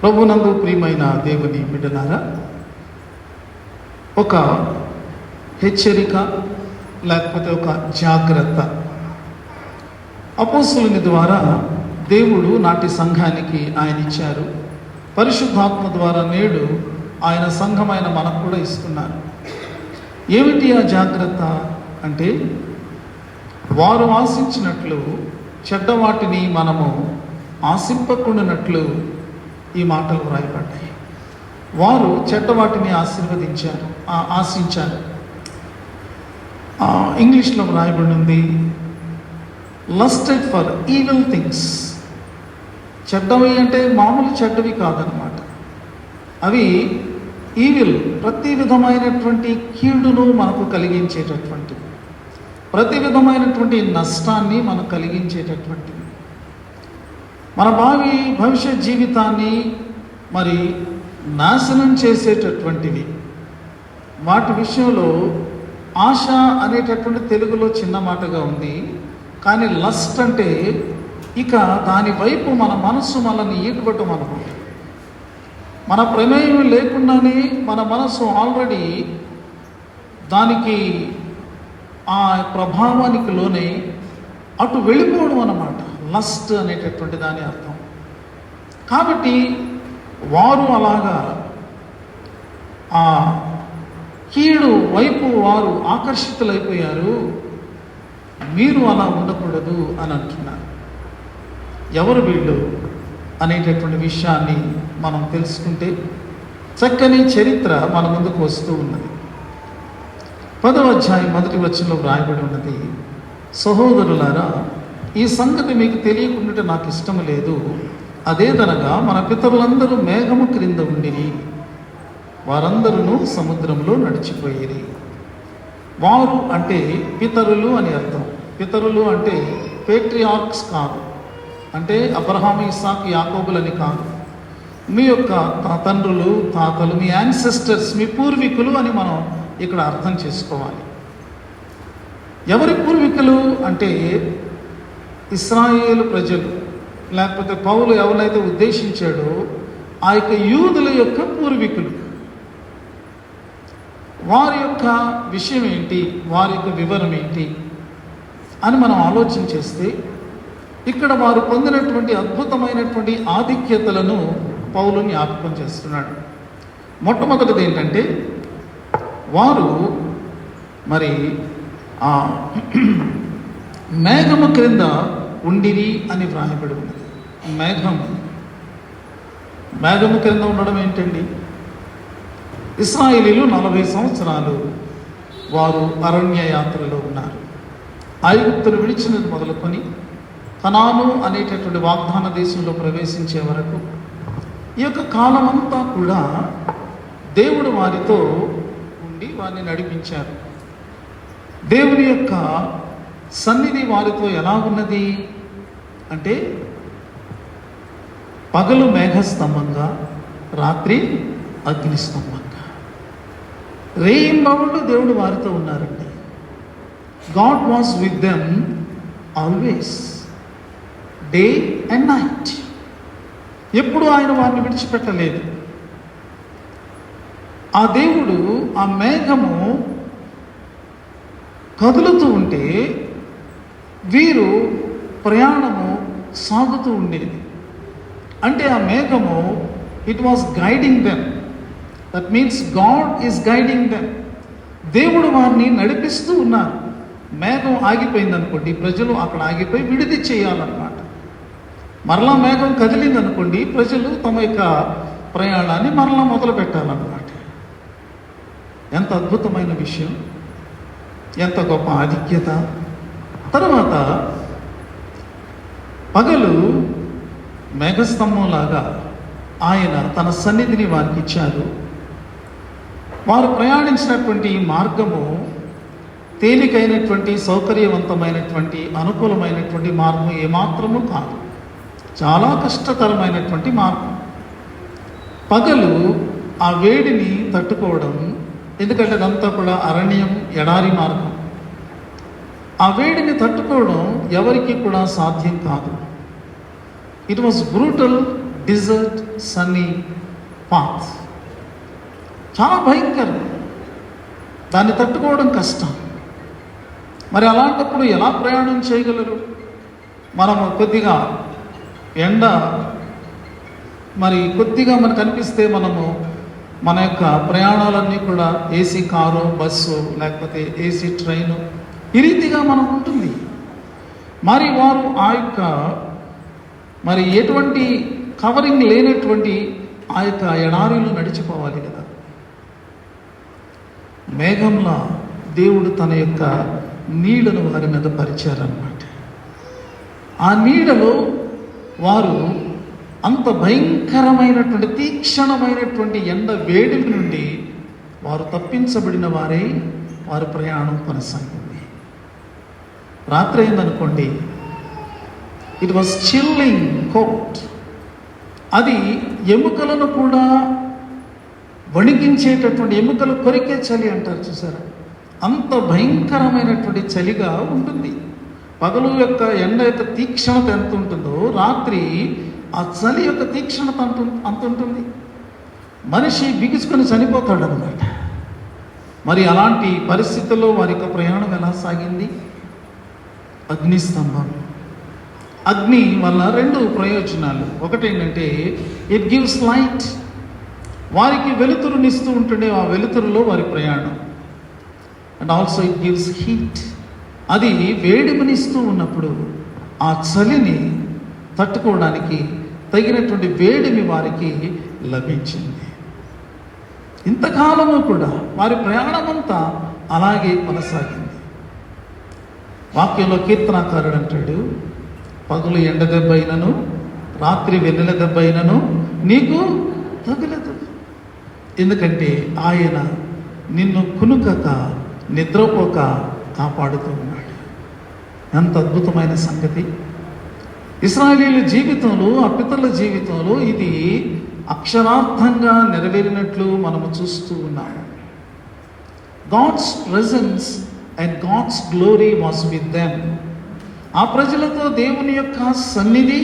ప్రభునందు ప్రియమైన దేవుని బిడ్డలారా, ఒక హెచ్చరిక లేకపోతే ఒక జాగ్రత్త అపోస్తలుని ద్వారా దేవుడు నాటి సంఘానికి ఆయన ఇచ్చారు. పరిశుద్ధాత్మ ద్వారా నేడు ఆయన సంఘమైన మనకు కూడా ఇస్తున్నారు. ఏమిటి ఆ జాగ్రత్త అంటే, వారు ఆశించినట్లు చెడ్డవాటిని మనము ఆశింపకుండానట్లు ఈ మాటలు వ్రాయబడ్డాయి. వారు చెడ్డవాటిని ఆశించారు. ఇంగ్లీష్లో వ్రాయబడి ఉంది, లస్టెడ్ ఫర్ ఈవిల్ థింగ్స్. చెడ్డవి అంటే మామూలు చెడ్డవి కాదనమాట. అవి ఈవిల్, ప్రతి విధమైనటువంటి కీడును మనకు కలిగించేటటువంటివి, ప్రతి విధమైనటువంటి నష్టాన్ని మనకు కలిగించేటటువంటివి, మన భవిష్యత్ జీవితాన్ని మరి నాశనం చేసేటటువంటివి. వాటి విషయంలో ఆశ అనేటటువంటి తెలుగులో చిన్న మాటగా ఉంది, కానీ లస్ట్ అంటే ఇక దాని వైపు మన మనస్సు మనల్ని ఈటుబట్టం అనుకుంటుంది. మన ప్రమేయం లేకుండానే మన మనస్సు ఆల్రెడీ దానికి ఆ ప్రభావానికి లోనే అటు వెళ్ళిపోవడం అన్నమాట లస్ట్ అనేటటువంటి దాని అర్థం. కాబట్టి వారు అలాగా ఆ కీడు వైపు వారు ఆకర్షితులైపోయారు. మీరు అలా ఉండకూడదు అని అంటున్నారు. ఎవరు వీళ్ళు అనేటటువంటి విషయాన్ని మనం తెలుసుకుంటే చక్కని చరిత్ర మన ముందుకు వస్తూ ఉన్నది. 10వ అధ్యాయం 1వ వచనంలో వ్రాయబడి ఉన్నది, సహోదరులారా, ఈ సంగతి మీకు తెలియకుండా నాకు ఇష్టం లేదు. అదేదనగా మన పితరులందరూ మేఘము క్రింద ఉండిరి, వారందరూ సముద్రంలో నడిచిపోయిరి. వారు అంటే పితరులు అని అర్థం. పితరులు అంటే పేట్రియార్క్స్ కాదు, అంటే అబ్రహాము, ఇస్సాకు, యాకోబులని కాదు. మీ యొక్క తండ్రులు, తాతలు, మీ యాన్సెస్టర్స్, మీ పూర్వీకులు అని మనం ఇక్కడ అర్థం చేసుకోవాలి. ఎవరి పూర్వీకులు అంటే ఇశ్రాయేలు ప్రజలు, లేకపోతే పౌలు ఎవరైతే ఉద్దేశించాడో ఆ యొక్క యూదుల యొక్క పూర్వీకులు. వారి యొక్క విషయం ఏంటి, వారి యొక్క వివరం ఏంటి అని మనం ఆలోచన చేస్తే, ఇక్కడ వారు పొందినటువంటి అద్భుతమైనటువంటి ఆధిక్యతలను పౌలు జ్ఞాపకం చేస్తున్నాడు. మొట్టమొదటిది ఏంటంటే, వారు మరి ఆ మేఘము క్రింద ఉండిరి అని వ్రాయబడి ఉన్నది. మేఘము క్రింద ఉండడం ఏంటండి? ఇశ్రాయేలీలు 40 సంవత్సరాలు వారు అరణ్య యాత్రలో ఉన్నారు. ఐగుప్తును విడిచినది మొదలుకొని కనాను అనేటటువంటి వాగ్దాన దేశంలో ప్రవేశించే వరకు ఈ యొక్క కాలం అంతా కూడా దేవుడు వారితో ఉండి వారిని నడిపించారు. దేవుని యొక్క సన్నిధి వారితో ఎలా ఉన్నది అంటే, పగలు మేఘస్తంభంగా, రాత్రి అగ్నిస్తంభంగా, రేయింబవళ్ళు దేవుడు వారితో ఉన్నారండి. God was with them always, day and night. ఎప్పుడు ఆయన వారిని విడిచిపెట్టలేదు. ఆ దేవుడు, ఆ మేఘము కదులుతూ ఉంటే వీరు ప్రయాణము సాగుతూ ఉండేది. అంటే ఆ మేఘము, it was guiding them. That means God is guiding them. దేవుడు వారిని నడిపిస్తూ ఉన్నారు. మేఘం ఆగిపోయింది అనుకోండి, ప్రజలు అక్కడ ఆగిపోయి విడిది చేయాలన్నమాట. మరలా మేఘం కదిలింది అనుకోండి, ప్రజలు తమ యొక్క ప్రయాణాన్ని మరలా మొదలు పెట్టాలన్నమాట. ఎంత అద్భుతమైన విషయం, ఎంత గొప్ప ఆధిక్యత. తర్వాత పగలు మేఘస్తంభంలాగా ఆయన తన సన్నిధిని వారికి ఇచ్చారు. వారు ప్రయాణించినటువంటి మార్గము తేలికైనటువంటి, సౌకర్యవంతమైనటువంటి, అనుకూలమైనటువంటి మార్గం ఏమాత్రము కాదు. చాలా కష్టతరమైనటువంటి మార్గం. పగలు ఆ వేడిని తట్టుకోవడం, ఎందుకంటే అదంతా కూడా అరణ్యం, ఎడారి మార్గం. ఆ వేడిని తట్టుకోవడం ఎవరికి కూడా సాధ్యం కాదు. It was brutal desert sunny path. చాలా భయంకరం, దాన్ని తట్టుకోవడం కష్టం. మరి అలాంటప్పుడు ఎలా ప్రయాణం చేయగలరు? మనము కొద్దిగా ఎండ మరి కొద్దిగా మనకు అనిపిస్తే మనము మన యొక్క ప్రయాణాలన్నీ కూడా ఏసీ కారు, బస్సు, లేకపోతే ఏసీ ట్రైను, ఈ రీతిగా మనకు ఉంటుంది. మరి వారు ఆ యొక్క మరి ఎటువంటి కవరింగ్ లేనటువంటి ఆ యొక్క ఎడారిలో నడిచిపోవాలి కదా. మేఘంలో దేవుడు తన యొక్క నీడను వారి మీద పరిచారన్నమాట. ఆ నీడలో వారు అంత భయంకరమైనటువంటి తీక్షణమైనటువంటి ఎండ వేడిమి నుండి వారు తప్పించబడిన వారై వారి ప్రయాణం కొనసాగింది. రాత్రి అయిందనుకోండి, ఇట్ వాజ్ చిల్లింగ్ కోల్డ్. అది ఎముకలను కూడా వణికించేటటువంటి, ఎముకలు కొరికే చలి అంటారు చూసారా, అంత భయంకరమైనటువంటి చలిగా ఉంటుంది. పగలు యొక్క ఎండ యొక్క తీక్షణత ఎంత ఉంటుందో, రాత్రి ఆ చలి యొక్క తీక్షణత అంత ఉంటుంది. మనిషి బిగుసుకొని చనిపోతాడు అనమాట. మరి అలాంటి పరిస్థితుల్లో వారి యొక్క ప్రయాణం ఎలా సాగింది? అగ్నిస్తంభం. అగ్ని వల్ల రెండు ప్రయోజనాలు. ఒకటి ఏంటంటే, ఇట్ గివ్స్ లైట్. వారికి వెలుతురునిస్తూ ఉంటుండే, ఆ వెలుతురులో వారి ప్రయాణం. And also it gives heat. అది వేడిమనిస్తూ ఉన్నప్పుడు ఆ చలిని తట్టుకోవడానికి తగినటువంటి వేడిమి వారికి లభించింది. ఇంతకాలము కూడా వారి ప్రయాణమంతా అలాగే కొనసాగింది. వాక్యంలో కీర్తనాకారుడు అంటాడు, పగులు ఎండ దెబ్బ అయినను, రాత్రి వెన్నెల దెబ్బ అయినను నీకు తగలదు. ఎందుకంటే ఆయన నిన్ను కునుకక నిద్రపోక కాపాడుతూ ఉన్నాడు. ఎంత అద్భుతమైన సంగతి! ఇశ్రాయేలీయుల జీవితంలో, ఆ పితరుల జీవితంలో ఇది అక్షరార్థంగా నెరవేరినట్లు మనము చూస్తూ ఉన్నాము. God's presence and God's glory was with them. ఆ ప్రజలతో దేవుని యొక్క సన్నిధి,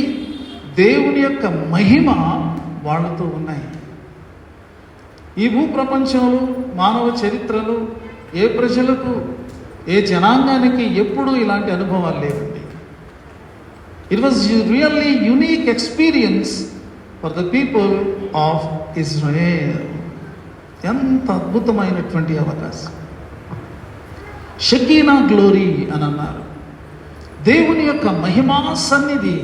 దేవుని యొక్క మహిమ వాళ్ళతో ఉన్నాయి. ఈ భూప్రపంచంలో మానవ చరిత్రలో ఏ ప్రజలకు, ఏ జనాంగానికి ఎప్పుడూ ఇలాంటి అనుభవాలు లేవండి. It was really unique experience for the people of Israel. ఎంత అద్భుతమైనటువంటి అవకాశం! షకీనా గ్లోరీ అని అన్నారు. దేవుని యొక్క మహిమా సన్నిధి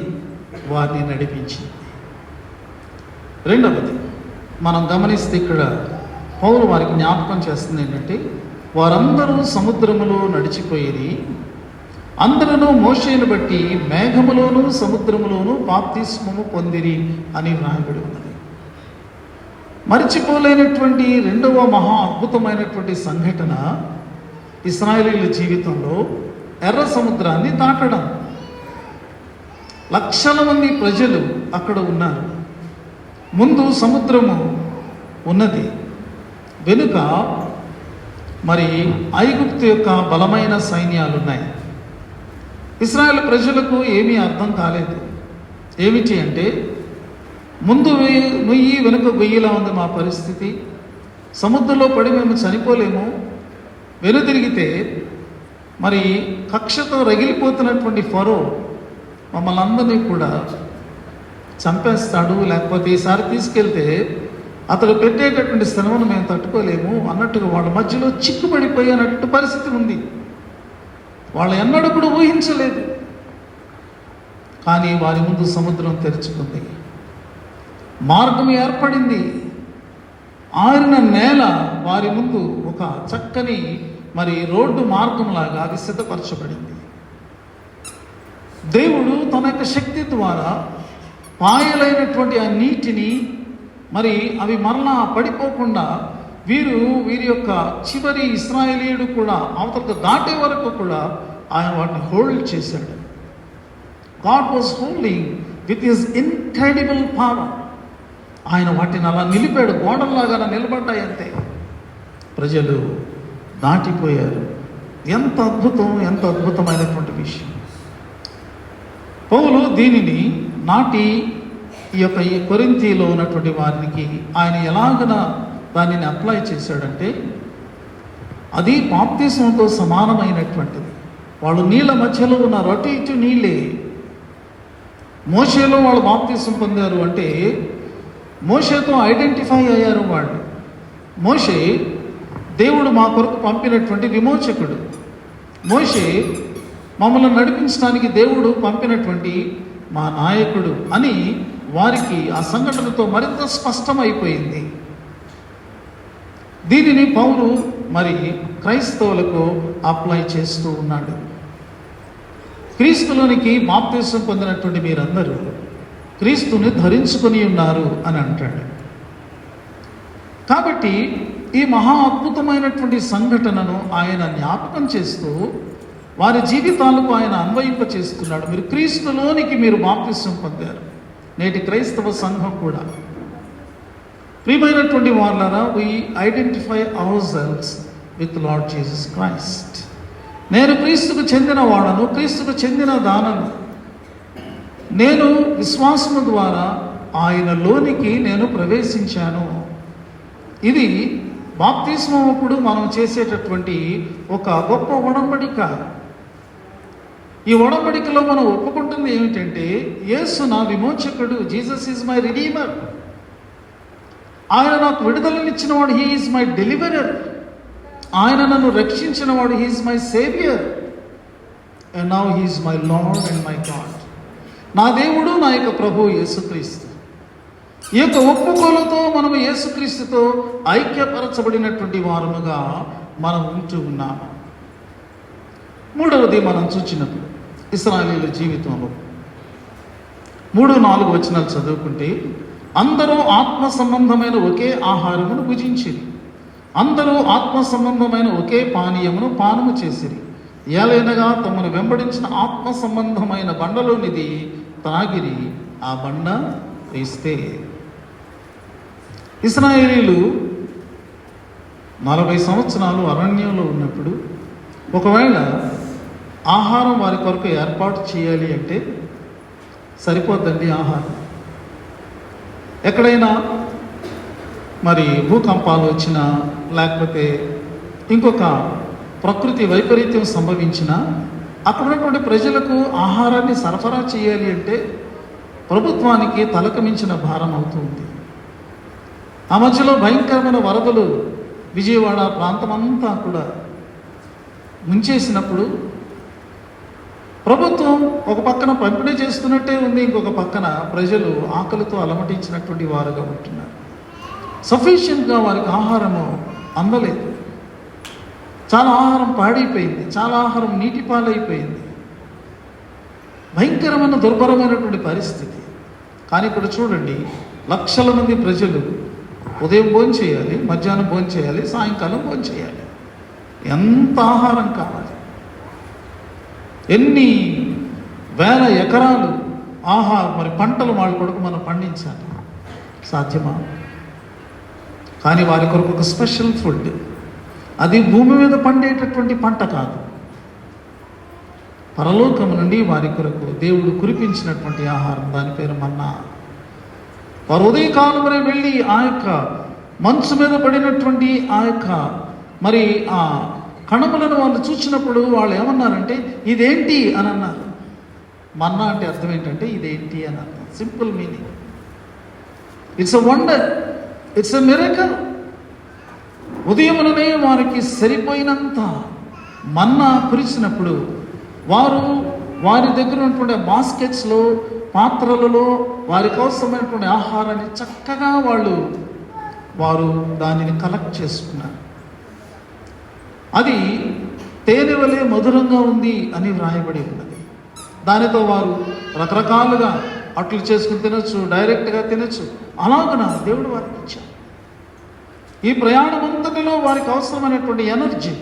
వారిని నడిపించింది. రెండవది మనం గమనిస్తే ఇక్కడ పౌలు వారికి జ్ఞాపకం చేస్తుంది ఏంటంటే, వారందరూ సముద్రములో నడిచిపోయేది, అందరూ మోషేను బట్టి మేఘములోను సముద్రములోను బాప్తిస్మము పొందిరి అని వ్రాయబడి ఉన్నది. మరిచిపోలేనటువంటి రెండవ మహా అద్భుతమైనటువంటి సంఘటన ఇశ్రాయేలీయుల జీవితంలో ఎర్ర సముద్రాన్ని దాటడం. లక్షల మంది ప్రజలు అక్కడ ఉన్నారు. ముందు సముద్రము ఉన్నది, వెనుక మరి ఐగుప్తు యొక్క బలమైన సైన్యాలు ఉన్నాయి. ఇశ్రాయేల్ ప్రజలకు ఏమీ అర్థం కాలేదు. ఏమిటి అంటే, ముందు నుయ్యి వెనుక గొయ్యిలా ఉంది మా పరిస్థితి, సముద్రంలో పడి మేము చనిపోలేము, వెనుదిరిగితే మరి కక్షతో రగిలిపోతున్నటువంటి ఫరో మమ్మల్ని అందరినీ కూడా చంపేస్తాడు, లేకపోతే ఈసారి తీసుకెళ్తే అతడు పెట్టేటటువంటి శ్రమను మేము తట్టుకోలేము అన్నట్టుగా వాళ్ళ మధ్యలో చిక్కుపడిపోయినట్టు పరిస్థితి ఉంది. వాళ్ళు ఎన్నడూ కూడా ఊహించలేదు. కానీ వారి ముందు సముద్రం తెరుచుకుంది, మార్గం ఏర్పడింది, ఆరిన నేల వారి ముందు ఒక చక్కని మరి రోడ్డు మార్గంలాగా అది సిద్ధపరచబడింది. దేవుడు తన యొక్క శక్తి ద్వారా పాయలైనటువంటి ఆ నీటిని మరి అవి మరలా పడిపోకుండా వీరి యొక్క చివరి ఇశ్రాయేలీయుడు కూడా అవతలకు దాటే వరకు కూడా ఆయన వాటిని హోల్డ్ చేశాడు. God was holding with his incredible power. ఆయన వాటిని అలా నిలిపాడు, గోడల్లాగా నిలబడ్డాయి అంతే. ప్రజలు దాటిపోయారు. ఎంత అద్భుతం, ఎంత అద్భుతమైనటువంటి విషయం! పౌలు దీనిని నాటి ఈ కొరింథీలో ఉన్నటువంటి వారికి ఆయన ఎలాగన దానిని అప్లై చేశాడంటే, అది బాప్తిస్మంతో సమానమైనటువంటిది. వాళ్ళు నీళ్ళ మధ్యలో ఉన్నారు, అటు ఇటు నీళ్ళే. మోషేలో వాళ్ళు బాప్తిస్మం పొందారు అంటే మోషేతో ఐడెంటిఫై అయ్యారు వాళ్ళు. మోషే దేవుడు మా కొరకు పంపినటువంటి విమోచకుడు. మోషే మమ్మల్ని నడిపించడానికి దేవుడు పంపినటువంటి మా నాయకుడు అని వారికి ఆ సంఘటనతో మరింత స్పష్టమైపోయింది. దీనిని పౌలు మరి క్రైస్తవులకు అప్లై చేస్తూ ఉన్నాడు. క్రీస్తులోనికి బాప్తిసం పొందినటువంటి మీరందరూ క్రీస్తుని ధరించుకొని ఉన్నారు అని అంటాడు. కాబట్టి ఈ మహా అద్భుతమైనటువంటి సంఘటనను ఆయన జ్ఞాపకం చేస్తూ వారి జీవితాలకు ఆయన అన్వయింప చేస్తున్నాడు. మీరు క్రీస్తులోనికి మీరు బాప్తిసం పొందారు. నేటి క్రైస్తవ సంఘం కూడా ప్రియమైనటువంటి వాళ్ళరా, we identify ourselves with Lord Jesus Christ. నేను క్రీస్తుకు చెందిన వాడను, క్రీస్తుకు చెందిన దానను. నేను విశ్వాసము ద్వారా ఆయనలోనికి నేను ప్రవేశించాను. ఇది బాప్తిస్మం అప్పుడు మనం చేసేటటువంటి ఒక గొప్ప ఒడంబడిక. ఈ ఒడంబడికలో మనం ఒప్పుకుంటుంది ఏమిటంటే, యేసు నా విమోచకుడు, జీసస్ ఈజ్ మై రిడీమర్. ఆయన నాకు విడుదలనిచ్చిన వాడు, హీ ఈజ్ మై డెలివరర్. ఆయన నన్ను రక్షించిన వాడు, he is my saviour. And now he is my lord and my God. నా దేవుడు, నా యొక్క ప్రభు యేసుక్రీస్తు. ఈ యొక్క ఒప్పుకోలతో మనము యేసుక్రీస్తుతో ఐక్యపరచబడినటువంటి వారముగా మనం ఉంటూ ఉన్నాము. మూడవది మనం చూచినప్పుడు ఇశ్రాయేలీయుల జీవితంలో 3-4 వచనాలు చదువుకుంటే, అందరూ ఆత్మ సంబంధమైన ఒకే ఆహారమును భుజించిరి, అందరూ ఆత్మ సంబంధమైన ఒకే పానీయమును పానము చేసిరి, ఏలైనగా తమను వెంబడించిన ఆత్మ సంబంధమైన బండలోనిది త్రాగిరి, ఆ బండ క్రీస్తే. ఇశ్రాయేలీయులు 40 సంవత్సరాలు అరణ్యంలో ఉన్నప్పుడు ఒకవేళ ఆహారం వారి కొరకు ఏర్పాటు చేయాలి అంటే సరిపోద్దండి ఆహారం. ఎక్కడైనా మరి భూకంపాలు వచ్చినా, లేకపోతే ఇంకొక ప్రకృతి వైపరీత్యం సంభవించినా, అక్కడ ఉన్నటువంటి ప్రజలకు ఆహారాన్ని సరఫరా చేయాలి అంటే ప్రభుత్వానికి తలకు మించిన భారం అవుతుంది. ఆ మధ్యలో భయంకరమైన వరదలు విజయవాడ ప్రాంతమంతా కూడా ముంచేసినప్పుడు ప్రభుత్వం ఒక పక్కన పంపిణీ చేస్తున్నట్టే ఉంది, ఇంకొక పక్కన ప్రజలు ఆకలితో అలమటించినటువంటి వారుగా ఉంటున్నారు. సఫిషియెంట్గా వారికి ఆహారము అందలేదు. చాలా ఆహారం పాడైపోయింది, చాలా ఆహారం నీటి పాలైపోయింది. భయంకరమైన దుర్భరమైనటువంటి పరిస్థితి. కానీ ఇప్పుడు చూడండి, లక్షల మంది ప్రజలు ఉదయం భోజనం చేయాలి, మధ్యాహ్నం భోజనం చేయాలి, సాయంకాలం భోజనం చేయాలి. ఎంత ఆహారం కావాలి! ఎన్ని వేల ఎకరాలు మరి పంటలు వాళ్ళ కొరకు మనం పండించాలి. సాధ్యమా? కానీ వారి కొరకు ఒక స్పెషల్ ఫుడ్, అది భూమి మీద పండేటటువంటి పంట కాదు, పరలోకము నుండి వారి కొరకు దేవుడు కురిపించినటువంటి ఆహారం, దాని పేరు మన్నా. వారు ఉదయకాలమునే వెళ్ళి ఆ యొక్క మంచు మీద పడినటువంటి ఆ యొక్క మరి ఆ కణములను వాళ్ళు చూసినప్పుడు వాళ్ళు ఏమన్నారంటే, ఇదేంటి అని అన్నారు. మన్నా అంటే అర్థం ఏంటంటే ఇదేంటి అని అర్థం. Simple meaning. It's a wonder, it's a miracle. ఉదయముననే వారికి సరిపోయినంత మన్నా కురిసినప్పుడు వారి దగ్గర ఉన్నటువంటి బాస్కెట్స్లో, పాత్రలలో వారి కోసమైనటువంటి ఆహారాన్ని చక్కగా వారు దానిని కలెక్ట్ చేసుకున్నారు. అది తేనె వలె మధురంగా ఉంది అని వ్రాయబడి ఉన్నది. దానితో వారు రకరకాలుగా అట్లు చేసుకుని తినచ్చు, డైరెక్ట్గా తినచ్చు. అలాగున దేవుడు వారికి ఇచ్చారు. ఈ ప్రయాణం అంతటిలో వారికి అవసరమైనటువంటి ఎనర్జీ,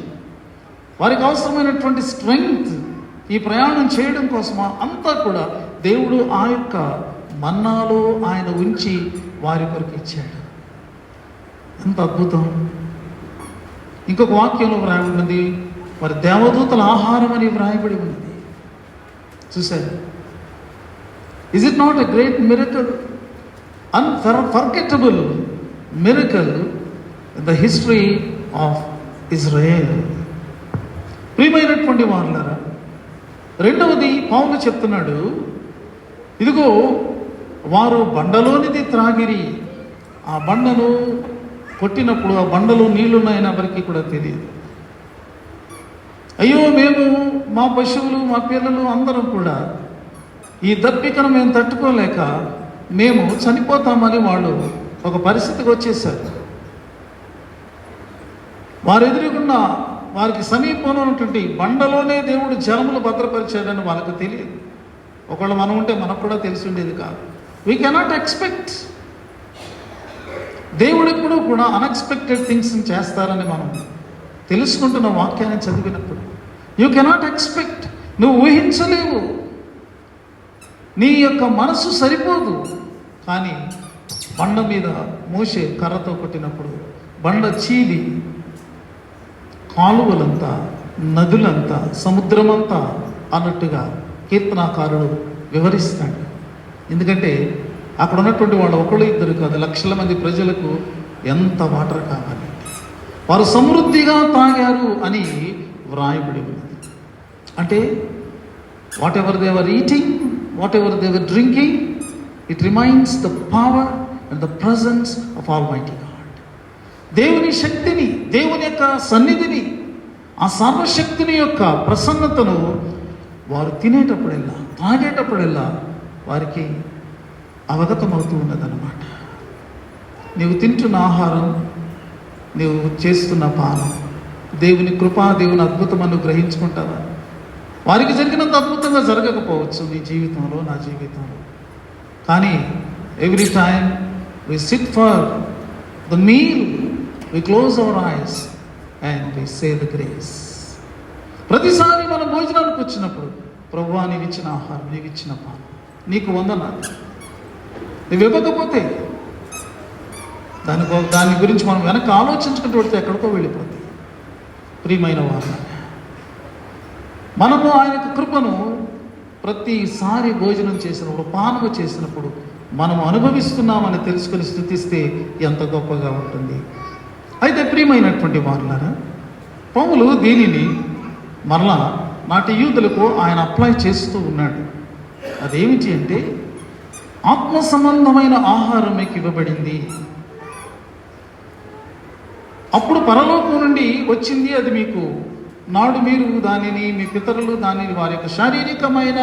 వారికి అవసరమైనటువంటి స్ట్రెంగ్త్, ఈ ప్రయాణం చేయడం కోసం అంతా కూడా దేవుడు ఆ యొక్క మన్నాలో ఆయన ఉంచి వారి కొరకు ఇచ్చాడు. ఎంత అద్భుతం! ఇంకొక వాక్యంలో వ్రాయబడి ఉన్నది, మరి దేవదూతల ఆహారం అని వ్రాయబడి ఉన్నది. చూశారు? Is it not a great miracle? unforgettable miracle in the history of Israel. ప్రియమైనటువంటి వారులారా, రెండవది పౌలు చెప్తున్నాడు, ఇదిగో వారు బండలోనిది త్రాగిరి. ఆ బండను కొట్టినప్పుడు ఆ బండలో నీళ్లున్నాయని ఎవరికి కూడా తెలియదు. అయ్యో, మేము, మా పశువులు, మా పిల్లలు అందరం కూడా ఈ దప్పికను మేము తట్టుకోలేక మేము చనిపోతామని వాళ్ళు ఒక పరిస్థితికి వచ్చేసారు. వారు ఎదురుగున్న వారికి సమీపంలో ఉన్నటువంటి బండలోనే దేవుడు జలములు భద్రపరిచాడని వాళ్ళకి తెలియదు. ఒకవేళ మనం ఉంటే మనకు కూడా తెలిసి ఉండేది కాదు. We cannot expect. దేవుడు ఎప్పుడూ కూడా అన్ఎక్స్పెక్టెడ్ థింగ్స్ చేస్తారని మనం తెలుసుకుంటున్న వాక్యాన్ని చదివినప్పుడు యూ కెనాట్ ఎక్స్పెక్ట్. నువ్వు ఊహించలేవు, నీ యొక్క మనసు సరిపోదు. కానీ బండ మీద మోషే కర్రతో కొట్టినప్పుడు బండ చీలి కాలువలంతా, నదులంతా, సముద్రమంతా అన్నట్టుగా కీర్తనాకారుడు వివరిస్తాడు. ఎందుకంటే అక్కడ ఉన్నటువంటి వాళ్ళు ఒకళ్ళు ఇద్దరు కాదు, లక్షల మంది ప్రజలకు ఎంత వాటర్ కావాలి. వారు సమృద్ధిగా తాగారు అని వ్రాయబడి ఉన్నది. అంటే what ever they were eating, what ever they were drinking, it remains the power and the presence of almighty God. దేవుని శక్తిని, దేవుని యొక్క సన్నిధిని, ఆ సర్వశక్తిని యొక్క ప్రసన్నతను వారు తినేటప్పుడెల్లా, తాగేటప్పుడెల్లా వారికి అవగతమవుతూ ఉన్నదన్నమాట. నీవు తింటున్న ఆహారం, నీవు చేస్తున్న పానం దేవుని కృపా, దేవుని అద్భుతమని గ్రహించుకుంటావా? వారికి జరిగినంత అద్భుతంగా జరగకపోవచ్చు నీ జీవితంలో, నా జీవితంలో. కానీ every time we sit for the meal, we close our eyes and we say the grace. ప్రతిసారి మనం భోజనానికి వచ్చినప్పుడు, ప్రభువా నీవు ఇచ్చిన ఆహారం, నీవు ఇచ్చిన పానం, నీకు వందనాలు. నువ్వు ఇవ్వకపోతే దాని గురించి మనం వెనక ఆలోచించుకుంటూ పెడితే ఎక్కడికో వెళ్ళిపోతుంది. ప్రియమైన వారు, మనము ఆయన కృపను ప్రతిసారి భోజనం చేసినప్పుడు, పానము చేసినప్పుడు మనము అనుభవిస్తున్నామని తెలుసుకొని స్తుతిస్తే ఎంత గొప్పగా ఉంటుంది. అయితే ప్రియమైనటువంటి వారులారా, పౌలు దీనిని మరలా నాటి యూదులకు ఆయన అప్లై చేస్తూ ఉన్నాడు. అదేమిటి అంటే, ఆత్మ సంబంధమైన ఆహారం మీకు ఇవ్వబడింది. అప్పుడు పరలోకం నుండి వచ్చింది అది మీకు. నాడు మీరు దానిని, మీ పితరులు దానిని వారి యొక్క శారీరకమైన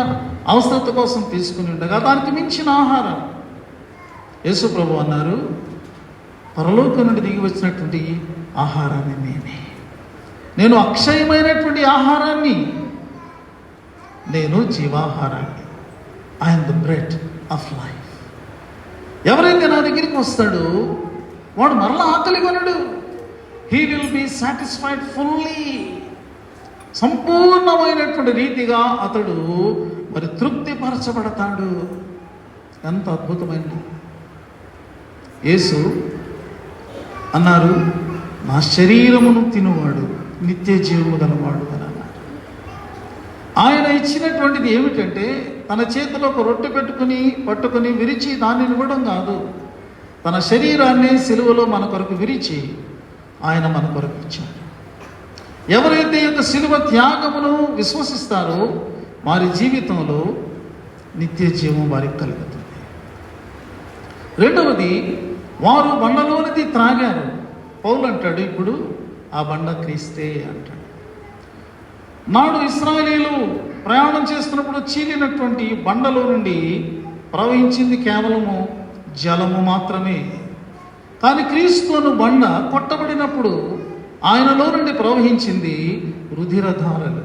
అవసరత కోసం తీసుకుని ఉండగా దానికి మించిన ఆహారం. యేసు ప్రభు అన్నారు, పరలోకం నుండి దిగి వచ్చినటువంటి ఆహారాన్ని నేను అక్షయమైనటువంటి ఆహారాన్ని, నేను జీవాహారాన్ని. I'm the bread of life. ఎవరైతే నా దగ్గరికి వస్తాడో వాడు మరలా ఆకలి కొనడు. He will be satisfied fully. సంపూర్ణమైనటువంటి రీతిగా అతడు మరి తృప్తిపరచబడతాడు. ఎంత అద్భుతమైనది. యేసు అన్నారు, నా శరీరమును తినువాడు నిత్య జీవము గలవాడు అని అన్నారు. ఆయన ఇచ్చినటువంటిది ఏమిటంటే, తన చేతిలో ఒక రొట్టె పట్టుకుని విరిచి దానిని ఇవ్వడం కాదు, తన శరీరాన్ని సిలువలో మన కొరకు విరిచి ఆయన మన కొరకు ఇచ్చాడు. ఎవరైతే యొక్క సిలువ త్యాగమును విశ్వసిస్తారో వారి జీవితంలో నిత్య జీవం వారికి కలుగుతుంది. రెండవది, వారు బండలోనిది త్రాగారు. పౌలు అంటాడు, ఇప్పుడు ఆ బండ క్రీస్తే అంటాడు. నాడు ఇశ్రాయేలీయులు ప్రయాణం చేస్తున్నప్పుడు చీలినటువంటి బండలో నుండి ప్రవహించింది కేవలము జలము మాత్రమే. కానీ క్రీస్తును బండ కొట్టబడినప్పుడు ఆయనలో నుండి ప్రవహించింది రుధిరధారలు.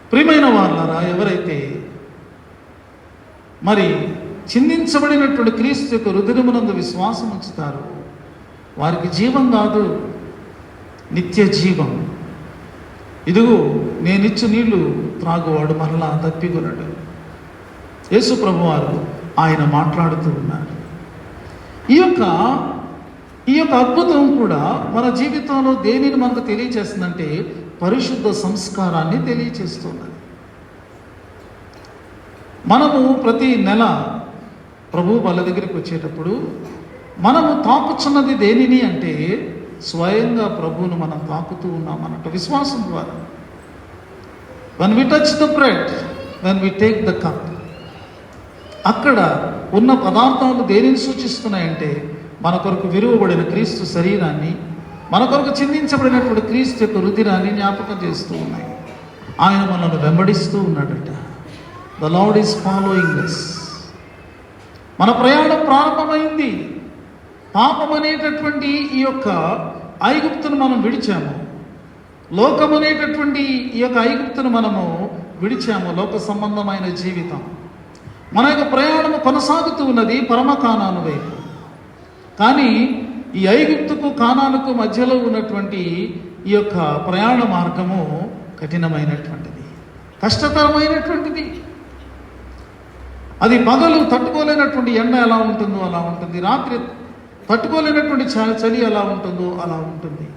ప్రియమైన వారులారా, ఎవరైతే మరి చిందించబడినటువంటి క్రీస్తు యొక్క రుధిరమునందు విశ్వాసం ఉంచుతారో వారికి జీవం కాదు, నిత్య జీవం. ఇదిగో నేనిచ్చు నీళ్లు త్రాగువాడు మరలా తప్పికొనడు. యేసు ప్రభువారు ఆయన మాట్లాడుతూ ఉన్నారు. ఈ యొక్క అద్భుతం కూడా మన జీవితంలో దేనిని మనకు తెలియచేస్తుందంటే, పరిశుద్ధ సంస్కారాన్ని తెలియచేస్తున్నది. మనము ప్రతి నెల ప్రభు వాళ్ళ దగ్గరికి వచ్చేటప్పుడు మనము తాకుచున్నది దేనిని అంటే స్వయంగా ప్రభువును మనం తాకుతూ ఉన్నామన్నట్టు విశ్వాసం ద్వారా. when we touch the bread, when we take the cup, అక్కడ ఉన్న పదార్థాలు దేనిని సూచిస్తున్నాయంటే మన కొరకు విరువబడిన క్రీస్తు శరీరాన్ని, మన కొరకు చిందించబడినటువంటి క్రీస్తు యొక్క రుధిరాన్ని జ్ఞాపకం చేస్తూ ఉన్నాయి. ఆయన మనల్ని వెంబడిస్తూ ఉన్నాడట. The lord is following us. మన ప్రయాణం ప్రారంభమైంది. పాపం అనేటటువంటి ఈ యొక్క ఐగుప్తును మనం విడిచాము. లోకం అనేటటువంటి ఈ యొక్క ఐగుప్తును మనము విడిచాము. లోక సంబంధమైన జీవితం. మన యొక్క ప్రయాణము కొనసాగుతూ ఉన్నది పరమ కానాను వైపు. కానీ ఈ ఐగుప్తుకు కానానుకు మధ్యలో ఉన్నటువంటి ఈ యొక్క ప్రయాణ మార్గము కఠినమైనటువంటిది, కష్టతరమైనటువంటిది. అది పగలు తట్టుకోలేనటువంటి ఎండ ఎలా ఉంటుందో అలా ఉంటుంది, రాత్రి తట్టుకోలేనటువంటి చలి ఎలా ఉంటుందో అలా ఉంటుంది.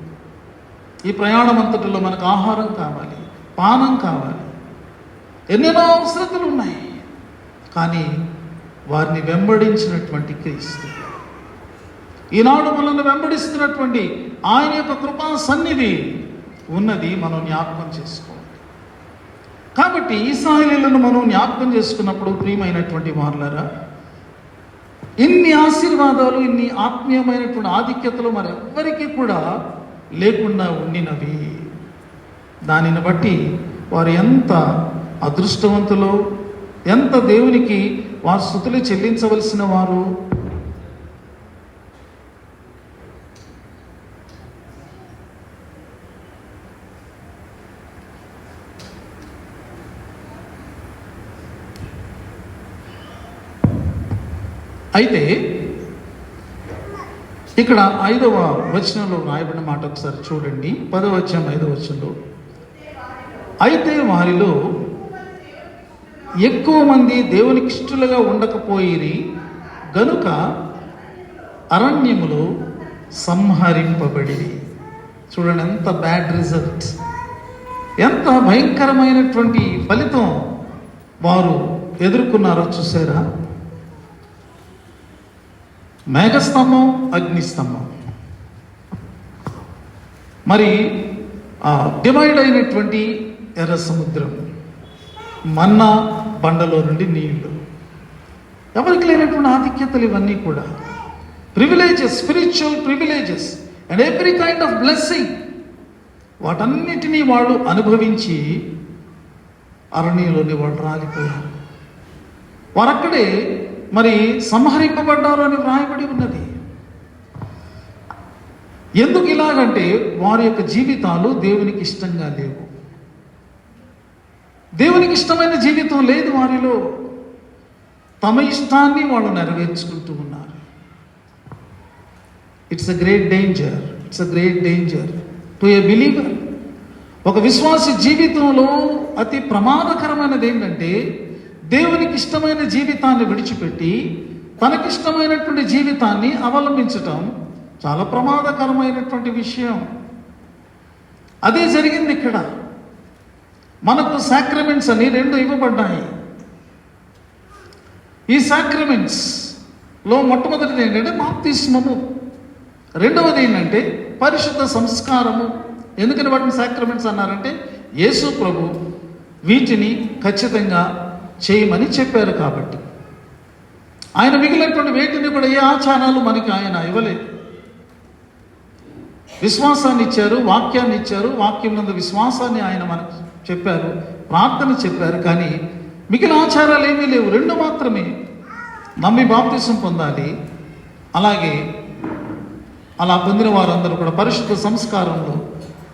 ఈ ప్రయాణం అంతటిలో మనకు ఆహారం కావాలి, పానం కావాలి, ఎన్నెన్నో అవసరతలు ఉన్నాయి. కానీ వారిని వెంబడించినటువంటి క్రీస్తు, ఈనాడు మనల్ని వెంబడిస్తున్నటువంటి ఆయన యొక్క కృపా సన్నిధి ఉన్నది మనం జ్ఞాపకం చేసుకోవాలి. కాబట్టి ఇశ్రాయేలీయులను మనం జ్ఞాపకం చేసుకున్నప్పుడు ప్రియమైనటువంటి వారులారా, ఇన్ని ఆశీర్వాదాలు, ఇన్ని ఆత్మీయమైనటువంటి ఆధిక్యతలు మరెవ్వరికీ కూడా లేకుండా ఉండినవి. దానిని బట్టి వారు ఎంత అదృష్టవంతులో, ఎంత దేవునికి వారు స్తుతులు చెల్లించవలసిన వారు. అయితే ఇక్కడ 5వ వచనంలో రాయబడిన మాట ఒకసారి చూడండి. 10వ అధ్యాయం 5వ వచనంలో, అయితే వారిలో ఎక్కువ మంది దేవునికి ఇష్టలుగా ఉండకపోయిరి గనుక అరణ్యములో సంహరింపబడి. చూడండి ఎంత బ్యాడ్ రిజల్ట్, ఎంత భయంకరమైనటువంటి ఫలితం వారు ఎదుర్కొన్నారో చూసారా? మేఘస్తంభం, అగ్నిస్తంభం, మరి డివైడ్ అయినటువంటి ఎర్ర సముద్రం, మన్నా బండలో నుండి నీళ్లు, ఎవరికి లేనటువంటి ఆధిక్యతలు ఇవన్నీ కూడా. Privileges, spiritual privileges and every kind of blessing, వాటన్నిటినీ వాళ్ళు అనుభవించి అరణ్యంలోని వాళ్ళు రాలిపోయారు. వారక్కడే మరి సంహరింపబడ్డారు అని వ్రాయబడి ఉన్నది. ఎందుకు ఇలాగంటే వారి యొక్క జీవితాలు దేవునికి ఇష్టంగా లేవు. దేవునికి ఇష్టమైన జీవితం లేదు వారిలో. తమ ఇష్టాన్ని వాళ్ళు నెరవేర్చుకుంటూ ఉన్నారు. It's a great danger, it's a great danger to a believer. ఒక విశ్వాసి జీవితంలో అతి ప్రమాదకరమైనది ఏంటంటే దేవునికి ఇష్టమైన జీవితాన్ని విడిచిపెట్టి తనకిష్టమైనటువంటి జీవితాన్ని అవలంబించటం చాలా ప్రమాదకరమైనటువంటి విషయం. అదే జరిగింది ఇక్కడ. మనకు సాక్రమెంట్స్ అని 2 ఇవ్వబడ్డాయి. ఈ సాక్రమెంట్స్లో మొట్టమొదటిది ఏంటంటే బాప్తిస్మము, రెండవది ఏంటంటే పరిశుద్ధ సంస్కారము. ఎందుకని వాటిని సాక్రమెంట్స్ అన్నారంటే యేసు ప్రభు వీటిని ఖచ్చితంగా చేయమని చెప్పారు కాబట్టి. ఆయన మిగిలినటువంటి వేటిని కూడా ఏ ఆచారాలు మనకి ఆయన ఇవ్వలేదు. విశ్వాసాన్ని ఇచ్చారు, వాక్యాన్ని ఇచ్చారు, వాక్యం నందు విశ్వాసాన్ని ఆయన మనకు చెప్పారు, ప్రార్థన చెప్పారు. కానీ మిగిలిన ఆచారాలు ఏమీ లేవు. 2 మాత్రమే. నమ్మి బాప్తిసం పొందాలి, అలాగే అలా పొందిన వారందరూ కూడా పరిశుద్ధ సంస్కారంలో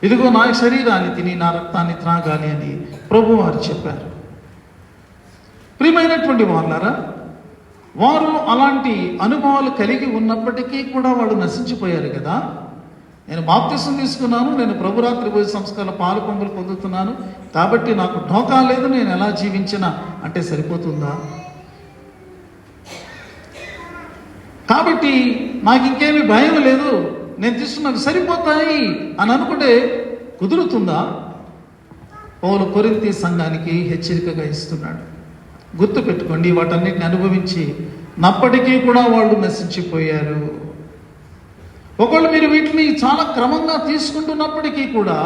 ఇదిగో నా శరీరాన్ని తిని నా రక్తాన్ని త్రాగాలి అని ప్రభు వారు చెప్పారు. ప్రియమైనటువంటి వాళ్ళారా, వారు అలాంటి అనుభవాలు కలిగి ఉన్నప్పటికీ కూడా వాళ్ళు నశించిపోయారు కదా. నేను బాప్తిసం తీసుకున్నాను, నేను ప్రభురాత్రి భోజన సంస్కారంలో పాలు పొంగులు పొందుతున్నాను కాబట్టి నాకు ఢోకా లేదు, నేను ఎలా జీవించినా అంటే సరిపోతుందా? కాబట్టి నాకు ఇంకేమీ భయం లేదు, నేను తీసుకున్నవి సరిపోతాయి అని అనుకుంటే కుదురుతుందా? పౌలు కొరింథీ సంఘానికి హెచ్చరికగా ఇస్తున్నాడు. గుర్తుపెట్టుకోండి, వాటన్నిటిని అనుభవించి నప్పటికీ కూడా వాళ్ళు నశించిపోయారు. ఒకవేళ మీరు వీటిని చాలా క్రమంగా తీసుకుంటున్నప్పటికీ కూడా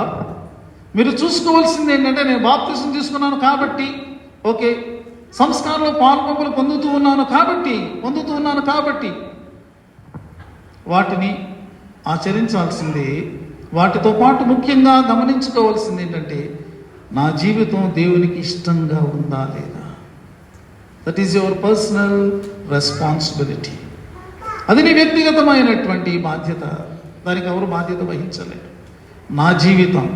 మీరు చూసుకోవాల్సింది ఏంటంటే, నేను బాప్తిసం తీసుకున్నాను కాబట్టి, ఓకే, సంస్కారంలో పాల్పొంపులు పొందుతూ ఉన్నాను కాబట్టి వాటిని ఆచరించాల్సిందే. వాటితో పాటు ముఖ్యంగా గమనించుకోవాల్సింది ఏంటంటే, నా జీవితం దేవునికి ఇష్టంగా ఉందా లేదా. That is your personal responsibility. అది నీ వ్యక్తిగతమైనటువంటి బాధ్యత. దానికి ఎవరు బాధ్యత వహించలేరు. నా జీవితం,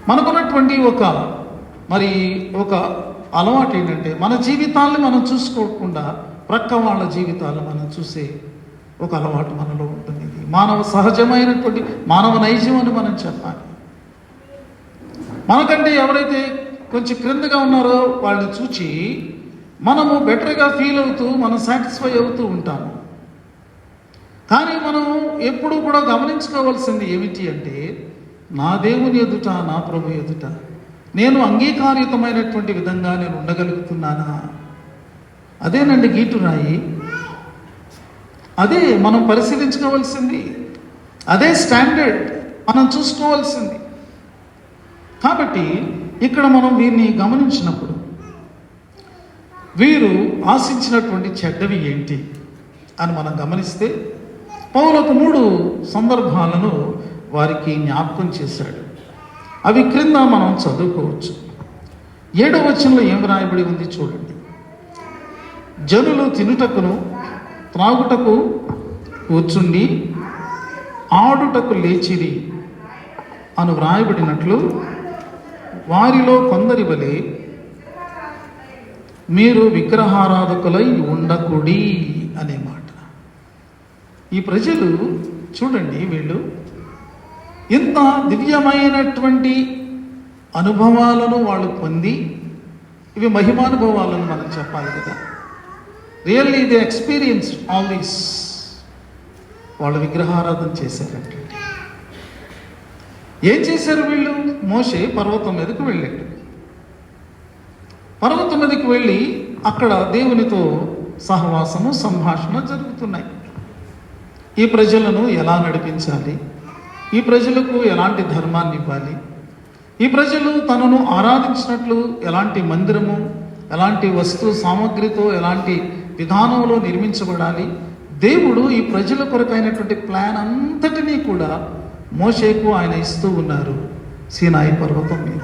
మనకున్నటువంటి ఒక అలవాటు ఏంటంటే, మన జీవితాన్ని మనం చూసుకోకుండా ప్రక్క వాళ్ళ జీవితాలు మనం చూసే ఒక అలవాటు మనలో ఉంటుంది. ఇది మానవ సహజమైనటువంటి మానవ నైజం అని మనం చెప్పాలి. మనకంటే ఎవరైతే కొంచెం క్రిందగా ఉన్నారో వాళ్ళని చూచి మనము బెటర్గా ఫీల్ అవుతూ మనం సాటిస్ఫై అవుతూ ఉంటాము. కానీ మనం ఎప్పుడూ కూడా గమనించుకోవాల్సింది ఏమిటి అంటే, నా దేవుని ఎదుట, నా ప్రభు ఎదుట నేను అంగీకారితమైనటువంటి విధంగా నేను ఉండగలుగుతున్నానా? అదేనండి గీటురాయి. అదే మనం పరిశీలించుకోవాల్సింది. అదే స్టాండర్డ్ మనం చూసుకోవాల్సింది. కాబట్టి ఇక్కడ మనం వీరిని గమనించినప్పుడు వీరు ఆశించినటువంటి చెడ్డవి ఏంటి అని మనం గమనిస్తే, పౌలు 3 సందర్భాలను వారికి జ్ఞాపకం చేశాడు. అవి క్రింద మనం చదువుకోవచ్చు. 7వ వచనంలో ఏం రాయబడి ఉంది చూడండి. జనులు తినుటకును త్రాగుటకు కూర్చుండి ఆడుటకు లేచిరి అని వ్రాయబడినట్లు, వారిలో కొందరి వలె మీరు విగ్రహారాధకులై ఉండకుడి అనే మాట. ఈ ప్రజలు చూడండి, వీళ్ళు ఇంత దివ్యమైనటువంటి అనుభవాలను వాళ్ళు పొంది, ఇవి మహిమానుభవాలను మనం చెప్పాలి కదా. Really they experience all these. వాళ్ళు విగ్రహారాధన చేశారంటే ఏం చేశారు వీళ్ళు? మోషే పర్వతం మీదకు వెళ్ళాడు. పర్వతం మీదకి వెళ్ళి అక్కడ దేవునితో సహవాసము, సంభాషణ జరుగుతున్నాయి. ఈ ప్రజలను ఎలా నడిపించాలి, ఈ ప్రజలకు ఎలాంటి ధర్మాన్ని ఇవ్వాలి, ఈ ప్రజలు తనను ఆరాధించినట్లు ఎలాంటి మందిరము, ఎలాంటి వస్తు సామగ్రితో, ఎలాంటి విధానంలో నిర్మించబడాలి, దేవుడు ఈ ప్రజల కొరకైనటువంటి ప్లాన్ అంతటినీ కూడా మోషేకు ఆయన ఇస్తూ ఉన్నారు సీనాయి పర్వతం మీద.